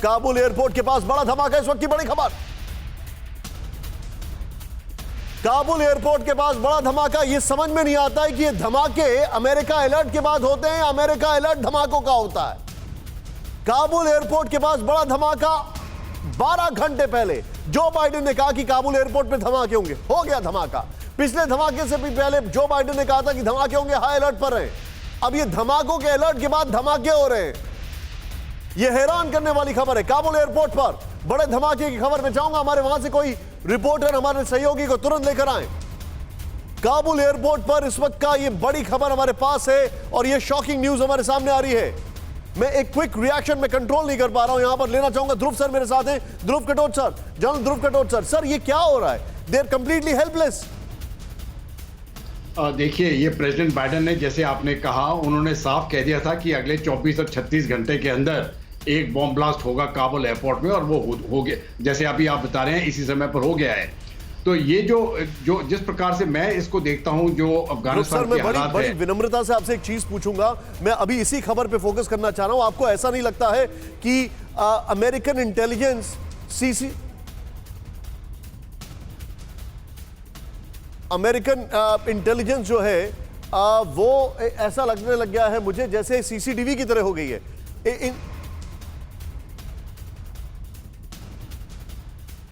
Kabul airport के पास बड़ा धमाका, इस वक्त की बड़ी खबर। काबुल एयरपोर्ट के पास बड़ा धमाका। यह समझ में नहीं आता है कि ये धमाके अमेरिका अलर्ट के बाद होते हैं, अमेरिका अलर्ट धमाकों का होता है। काबुल एयरपोर्ट के पास बड़ा धमाका। 12 घंटे पहले जो बाइडेन ने कहा कि काबुल एयरपोर्ट पे धमाके होंगे, हो गया धमाका। पिछले धमाके से भी पहले जो बाइडेन ने कहा था कि धमाके होंगे, हाई अलर्ट पर रहे। अब ये धमाकों के अलर्ट के बाद धमाके हो रहे हैं। ये हैरान करने वाली खबर है। काबुल एयरपोर्ट पर बड़े धमाके की खबर। मैं चाहूंगा हमारे वहां से कोई रिपोर्टर हमारे सहयोगी को तुरंत लेकर आए। काबुल एयरपोर्ट पर इस वक्त का ये बड़ी खबर हमारे पास है और ये शॉकिंग न्यूज हमारे सामने आ रही है। मैं एक क्विक रिएक्शन में कंट्रोल नहीं कर पा रहा हूं, यहां पर लेना चाहूंगा। ध्रुव सर मेरे साथ हैं, Dhruv Katoch sir, general Dhruv Katoch sir. Sir ये क्या हो रहा है? They are completely helpless. देखिए, ये प्रेसिडेंट बाइडेन ने, जैसे आपने कहा, उन्होंने साफ कह दिया था कि अगले 24 और 36 घंटे के अंदर एक बॉम्ब ब्लास्ट होगा काबुल एयरपोर्ट में, और वो हो गया, जैसे अभी आप बता रहे हैं, इसी समय पर हो गया है। तो ये जो जिस प्रकार से मैं इसको देखता हूं, जो अफगानिस्तान के हालात है। बड़ी विनम्रता से आपसे एक चीज पूछूंगा। मैं अभी इसी खबर पे फोकस करना चाह रहा हूं। आपको ऐसा नहीं लगता है कि अमेरिकन इंटेलिजेंस इंटेलिजेंस जो है वो ऐसा लगने लग गया है मुझे जैसे सीसीटीवी की तरह हो गई है।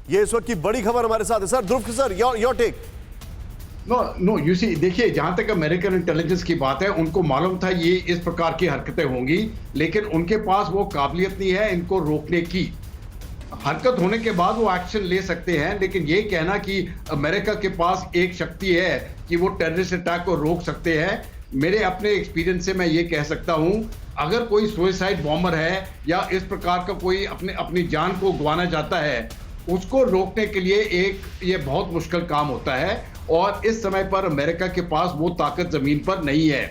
ये इस वक्त की बड़ी खबर हमारे साथ है। Sir Dhruv sir, your take. No you see, देखिए, जहां तक अमेरिकन इंटेलिजेंस की बात है, उनको मालूम था ये इस प्रकार की हरकतें होंगी, लेकिन उनके पास वो काबिलियत नहीं है इनको रोकने की। हरकत होने के बाद वो एक्शन ले सकते हैं, लेकिन ये कहना कि अमेरिका के पास एक शक्ति है कि वो टेररिस्ट अटैक को रोक सकते हैं, मेरे अपने एक्सपीरियंस से मैं ये कह सकता हूं, अगर कोई सुसाइड बॉम्बर है या इस प्रकार का कोई अपनी जान को गंवाना चाहता है, उसको रोकने के लिए ये बहुत मुश्किल काम होता है, और इस समय पर अमेरिका के पास वो ताकत जमीन पर नहीं है।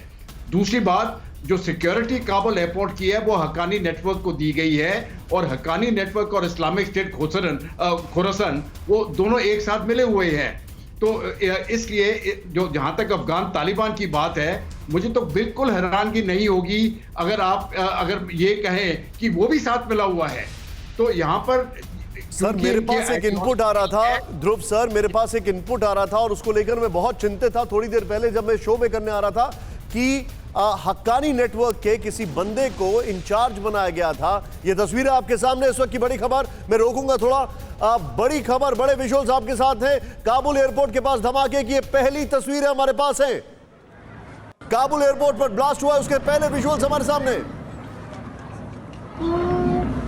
दूसरी बात, जो सिक्योरिटी काबुल एयरपोर्ट की है वो हक्कानी नेटवर्क को दी गई है, और हक्कानी नेटवर्क और इस्लामिक स्टेट खोरासान वो दोनों एक साथ मिले हुए हैं। तो इसलिए जहां तक अफगान तालिबान की बात है, मुझे तो बिल्कुल हैरानगी नहीं होगी अगर ये कहें कि वो भी साथ मिला हुआ है। तो यहां पर सर मेरे पास एक इनपुट आ रहा था, ध्रुव सर मेरे पास एक इनपुट आ रहा था और उसको लेकर मैं बहुत चिंतित था थोड़ी देर पहले जब मैं शो में करने आ रहा था कि हक्कानी नेटवर्क के किसी बंदे को इंचार्ज बनाया गया था। ये तस्वीरें आपके सामने इस वक्त की बड़ी खबर। मैं रोकूंगा थोड़ा। बड़ी खबर, बड़े विजुअल्स आपके साथ हैं। काबुल एयरपोर्ट के पास धमाके की ये पहली तस्वीरें हमारे पास हैं। काबुल एयरपोर्ट पर ब्लास्ट हुआ, उसके पहले विजुअल्स हमारे सामने।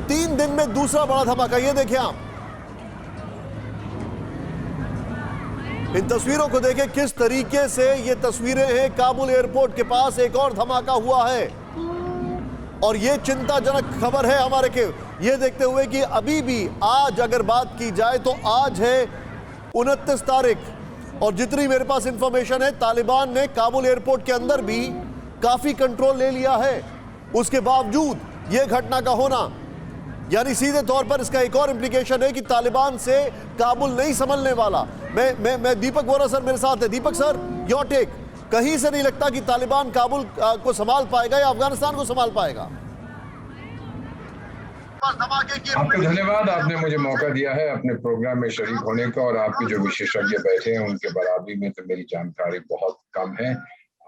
3 दिन में दूसरा बड़ा धमाका, ये देखिए आप। इन तस्वीरों को देखें किस तरीके से ये तस्वीरें हैं। काबुल एयरपोर्ट के पास एक और धमाका हुआ है और ये चिंताजनक खबर है हमारे के ये देखते हुए कि अभी भी आज अगर बात की जाए तो आज है 29 तारीख और जितनी मेरे पास इंफॉर्मेशन है, तालिबान ने काबुल एयरपोर्ट के अंदर भी काफी कंट्रोल ले लिया है। उसके बावजूद ये घटना का होना, यानी सीधे तौर पर इसका एक और इंप्लीकेशन है कि तालिबान से काबुल नहीं संभलने वाला। मैं दीपक वोरा सर मेरे साथ है। दीपक सर, योर टेक। कहीं से नहीं लगता कि तालिबान काबुल को संभाल पाएगा या अफगानिस्तान को संभाल पाएगा। आपको धन्यवाद, आपने मुझे मौका दिया है अपने प्रोग्राम में शरीक होने का, और आपके जो विशेषज्ञ बैठे हैं उनके बराबरी में तो मेरी जानकारी बहुत कम है।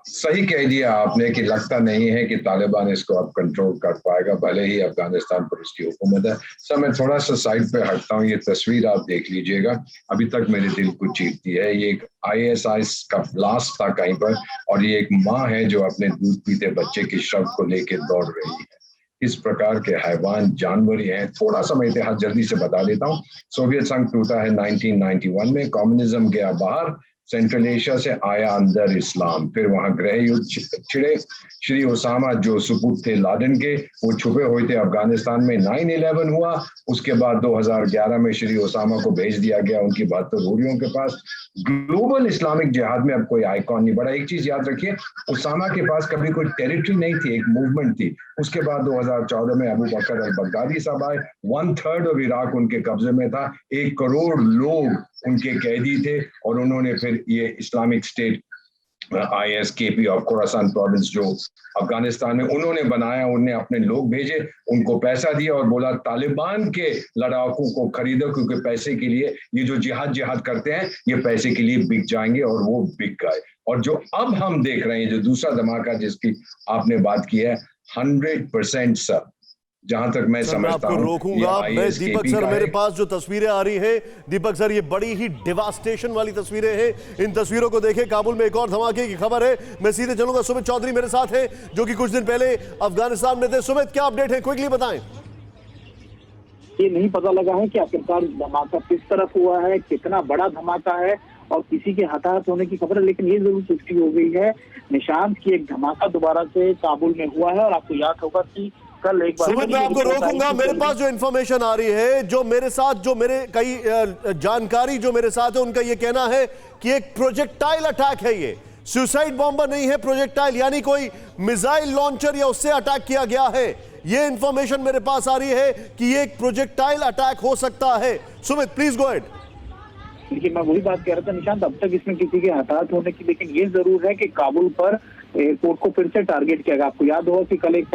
सही कह दिया आपने कि लगता नहीं है कि तालिबान इसको अब कंट्रोल कर पाएगा, भले ही अफगानिस्तान पर उसकी हुकूमत है। सर मैं थोड़ा सा साइड पे हटता हूँ, ये तस्वीर आप देख लीजिएगा, अभी तक मेरे दिल को चीरती है। ये एक ISI का ब्लास्ट था कहीं पर, और ये एक माँ है जो अपने दूध पीते बच्चे की शव को लेकर दौड़ रही है। इस प्रकार के हैवान जानवर ही हैं। थोड़ा सा मैं इतिहास जल्दी से बता देता हूँ। सोवियत संघ टूटा है 1991 में, कम्युनिज्म गया बाहर, सेंट्रल एशिया से आया अंदर इस्लाम, फिर वहां गृह युद्ध छिड़े। श्री ओसामा जो सुपुत थे लादेन के, वो छुपे हुए थे अफगानिस्तान में। 9/11 हुआ, उसके बाद 2011 में श्री ओसामा को भेज दिया गया उनकी 72 हुरियों के पास। ग्लोबल इस्लामिक जिहाद में अब कोई आइकॉन नहीं बढ़ा। एक चीज याद रखिए, ओसामा के पास कभी कोई टेरिटरी नहीं थी, एक मूवमेंट थी। उसके बाद 2014 में अबू बकर अल बगदादी साहब आए, 1/3 ऑफ इराक उनके कब्जे में था, 1 करोड़ लोग उनके कैदी थे, और उन्होंने फिर ये Islamic state ISKP of Khorasan province जो अफगानिस्तान में उन्होंने बनाया, उन्होंने अपने लोग भेजे, उनको पैसा दिया और बोला तालिबान के लड़ाकों को खरीदो, क्योंकि पैसे के लिए ये जो जिहाद करते हैं ये पैसे के लिए बिक जाएंगे, और वो बिक गए। और जो अब हम देख रहे हैं, जो दूसरा धमाका जिसकी आपने बात की है, 100% सर, जहां तक मैं समझता हूं, आपको रोकूंगा मैं। दीपक सर, मेरे पास जो तस्वीरें आ रही हैं, दीपक सर, ये बड़ी ही डिवास्टेशन वाली तस्वीरें हैं। इन तस्वीरों को देखें। काबुल में एक और धमाके की खबर है। मैं सीधे चलूंगा, सुमित चौधरी मेरे साथ हैं, जो कि कुछ दिन पहले अफगानिस्तान में थे। सुमित, क्या अपडेट है, क्विकली बताएं। ये नहीं पता लगा है कि आखिरकार धमाका किस तरफ हुआ है, कितना बड़ा धमाका है और किसी के हताहत होने की खबर है, लेकिन ये जरूर पुष्टि हो गई है निशांत की एक धमाका दोबारा से काबुल में हुआ है। और आपको याद होगा कि कल एक बार सुमित, मैं आपको रोकूंगा। मेरे पास जो इंफॉर्मेशन आ रही है, जो मेरे कई जानकारी जो मेरे साथ है, उनका ये कहना है कि एक प्रोजेक्टाइल अटैक है। ये सुसाइड बॉम्बर नहीं है, प्रोजेक्टाइल, यानी कोई मिसाइल लॉन्चर या उससे अटैक किया गया है। ये इंफॉर्मेशन मेरे पास आ रही है कि ये एक प्रोजेक्टाइल अटैक हो सकता है। Sumit, please go ahead. देखिए, मैं वही बात कह रहा था निशांत, अब तक इसमें किसी के हताहत होने की, लेकिन ये जरूर है कि काबुल पर एयरपोर्ट को फिर से टारगेट किया गया। आपको याद होगा कि कल एक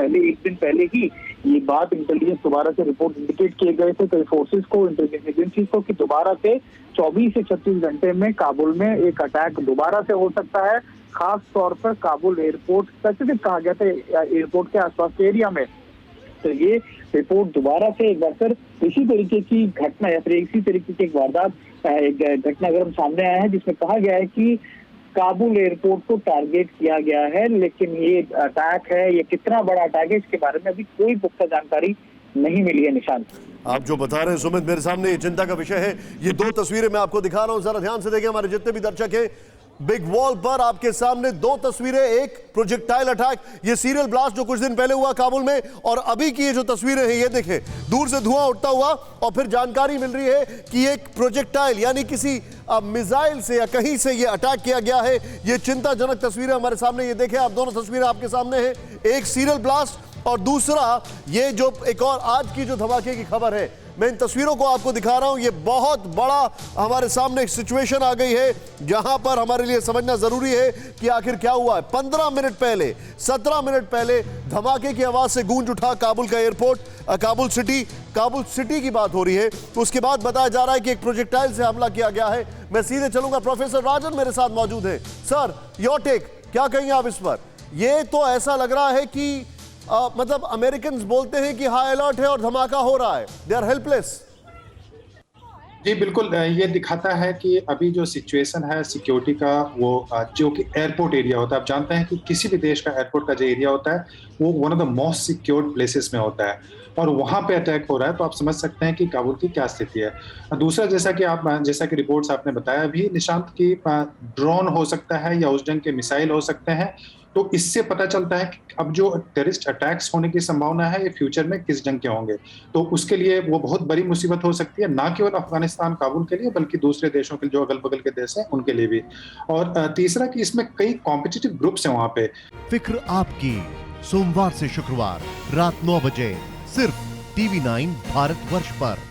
दिन पहले ही ये बात इंटेलिजेंस दोबारा से रिपोर्ट इंडिकेट किए गए थे कई फोर्सेस को, इंटेलिजेंस एजेंसीज को, कि दोबारा से 24 से 36 घंटे में काबुल में एक अटैक दोबारा से हो सकता है। खास तौर पर काबुल एयरपोर्ट स्पेसिफिक कहा गया था, एयरपोर्ट के आसपास के एरिया में। तो ये रिपोर्ट दोबारा से एक बार फिर इसी तरीके की घटना या फिर इसी तरीके की एक वारदात, एक घटनाक्रम सामने आया है, जिसमें कहा गया है कि काबुल एयरपोर्ट को टारगेट किया गया है। लेकिन ये अटैक है, ये कितना बड़ा अटैक है, इसके बारे में अभी कोई पुख्ता जानकारी नहीं मिली है। निशांत, आप जो बता रहे हैं सुमित, मेरे सामने ये चिंता का विषय है। ये दो तस्वीरें मैं आपको दिखा रहा हूं, जरा ध्यान से देखें हमारे जितने भी दर्शक हैं। बिग वॉल पर आपके सामने दो तस्वीरें, एक प्रोजेक्टाइल अटैक, ये सीरियल ब्लास्ट जो कुछ दिन पहले हुआ काबुल में, और अभी की ये जो तस्वीरें हैं, ये देखें, दूर से धुआं उठता हुआ, और फिर जानकारी मिल रही है कि एक प्रोजेक्टाइल यानी किसी मिसाइल से या कहीं से ये अटैक किया गया है। ये चिंताजनक तस्वीरें हमारे सामने, ये देखें आप, दोनों तस्वीरें आपके सामने हैं, एक सीरियल ब्लास्ट और दूसरा ये जो एक और आज की जो धमाके की खबर है। मैं इन तस्वीरों को आपको दिखा रहा हूं। ये बहुत बड़ा हमारे सामने एक सिचुएशन आ गई है, जहां पर हमारे लिए समझना जरूरी है कि आखिर क्या हुआ है। 15 मिनट पहले, 17 मिनट पहले धमाके की आवाज से गूंज उठा काबुल का एयरपोर्ट, काबुल सिटी की बात हो रही है। तो उसके बाद बताया जा रहा है कि एक प्रोजेक्टाइल से हमला किया गया है। मैं सीधे चलूंगा, प्रोफेसर राजन मेरे साथ मौजूद है। सर, योर टेक, क्या कहेंगे आप इस पर? ये तो ऐसा लग रहा है कि मतलब अमेरिकन्स बोलते हैं कि हाई अलर्ट है और धमाका हो रहा है, दे आर हेल्पलेस। जी बिल्कुल, ये दिखाता है कि अभी जो सिचुएशन है सिक्योरिटी का, वो जो कि एयरपोर्ट एरिया होता है, आप जानते हैं कि किसी भी देश का एयरपोर्ट का जो एरिया होता है वो one of the most secured places में होता है, और वहां पे अटैक हो रहा है, तो आप समझ सकते हैं कि काबुल की क्या स्थिति है। दूसरा, जैसा कि रिपोर्ट्स आपने बताया भी निशांत, की ड्रोन हो सकता है या उस जंग के मिसाइल हो सकते हैं। तो इससे पता चलता है कि अब जो टेररिस्ट अटैक्स होने की संभावना है ये फ्यूचर में किस जंग के होंगे, तो उसके लिए वो बहुत बड़ी मुसीबत हो सकती है, ना केवल अफगानिस्तान काबुल के लिए बल्कि दूसरे देशों के जो अगल बगल के देश हैं उनके लिए भी। और तीसरा कि इसमें कई कॉम्पिटिटिव ग्रुप्स हैं वहां पे। फिक्र आपकी, सोमवार से शुक्रवार रात 9 बजे सिर्फ TV9 भारतवर्ष पर।